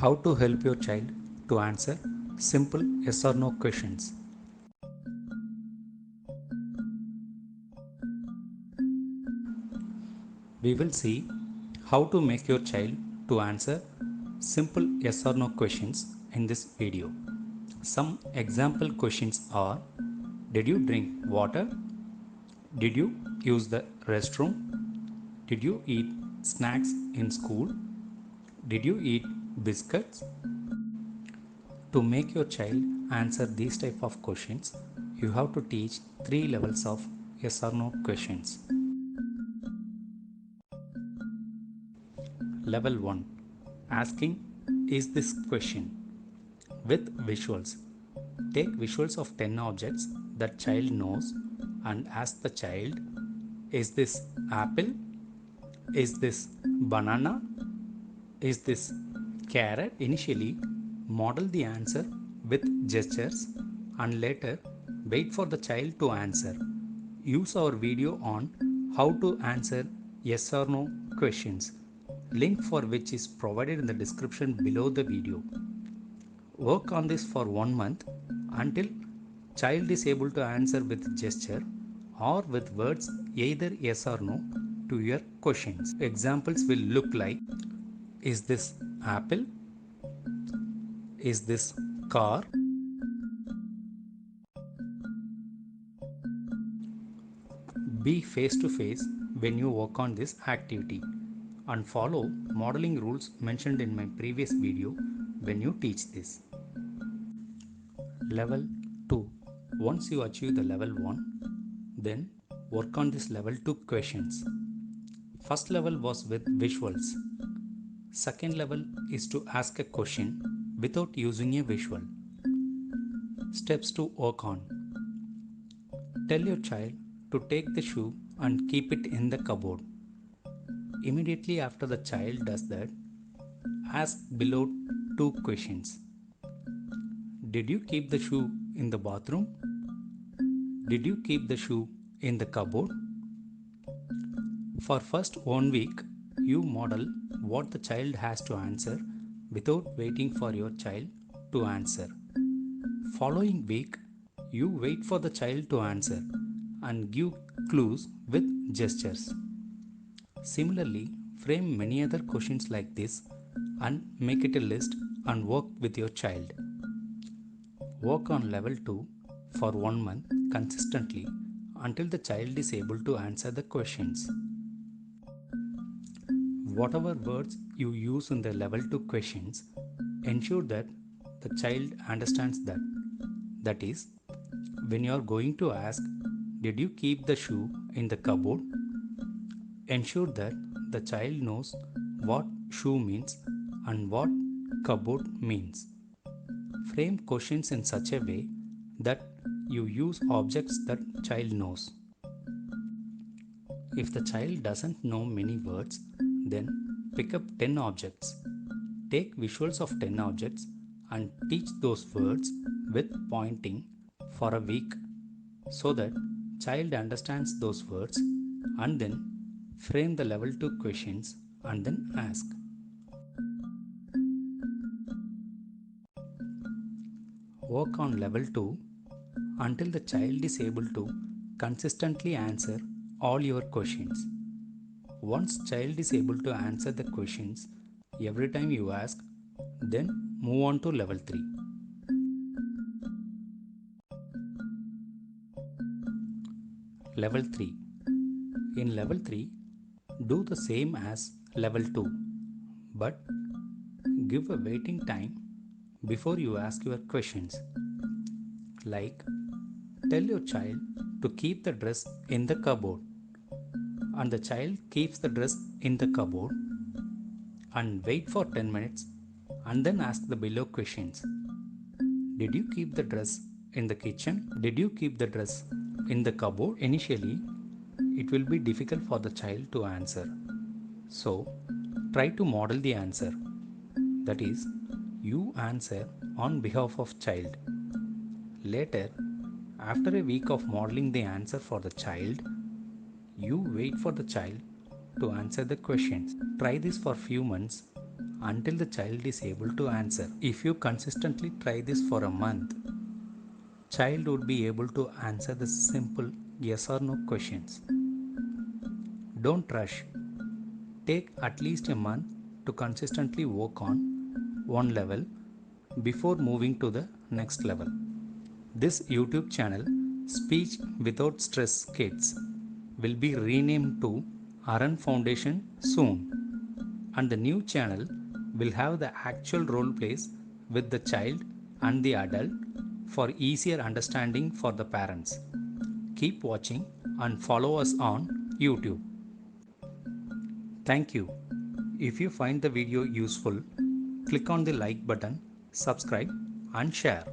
How to help your child to answer simple yes or no questions. We will see how to make your child to answer simple yes or no questions in this video. Some example questions are: did you drink water? Did you use the restroom? Did you eat snacks in school? Did you eat biscuits? To make your child answer these type of questions, you have to teach three levels of yes or no questions. Level 1: asking is this question with visuals. Take visuals of 10 objects that child knows and ask the child, is this apple? Is this banana? Is this carrot? Initially, model the answer with gestures and later wait for the child to answer. Use our video on how to answer yes or no questions, link for which is provided in the description below the video. Work on this for 1 month until child is able to answer with gesture or with words either yes or no to your questions. Examples will look like: is this apple? Is this car? Be face to face when you work on this activity and follow modeling rules mentioned in my previous video when you teach this. Level 2. Once you achieve the level 1, then work on this level 2 questions. First level was with visuals. Second level is to ask a question without using a visual. Steps to work on: tell your child to take the shoe and keep it in the cupboard. Immediately after the child does that, ask below two questions. Did you keep the shoe in the bathroom? Did you keep the shoe in the cupboard? For first 1 week, you model what the child has to answer without waiting for your child to answer. Following week, you wait for the child to answer and give clues with gestures. Similarly, frame many other questions like this and make it a list and work with your child. Work on level 2 for 1 month consistently until the child is able to answer the questions. Whatever words you use in the level 2 questions, ensure that the child understands that. That is, when you are going to ask, did you keep the shoe in the cupboard? Ensure that the child knows what shoe means and what cupboard means. Frame questions in such a way that you use objects that child knows. If the child doesn't know many words, then pick up 10 objects. Take visuals of 10 objects and teach those words with pointing for a week so that child understands those words, and then frame the level 2 questions and then ask. Work on level 2 until the child is able to consistently answer all your questions. Once child is able to answer the questions every time you ask, then move on to level 3. Level 3. In level 3, do the same as level 2, but give a waiting time before you ask your questions. Like, tell your child to keep the dress in the cupboard, and the child keeps the dress in the cupboard, and wait for 10 minutes and then ask the below questions. Did you keep the dress in the kitchen? Did you keep the dress in the cupboard? Initially, it will be difficult for the child to answer. So, try to model the answer. That is, you answer on behalf of child. Later, after a week of modeling the answer for the child, you wait for the child to answer the questions. Try this for few months until the child is able to answer. If you consistently try this for a month, child would be able to answer the simple yes or no questions. Don't rush. Take at least a month to consistently work on one level before moving to the next level. This YouTube channel, Speech Without Stress Kids, will be renamed to Aran Foundation soon, and the new channel will have the actual role plays with the child and the adult for easier understanding for the parents. Keep watching and follow us on YouTube. Thank you. If you find the video useful, click on the like button, subscribe, and share.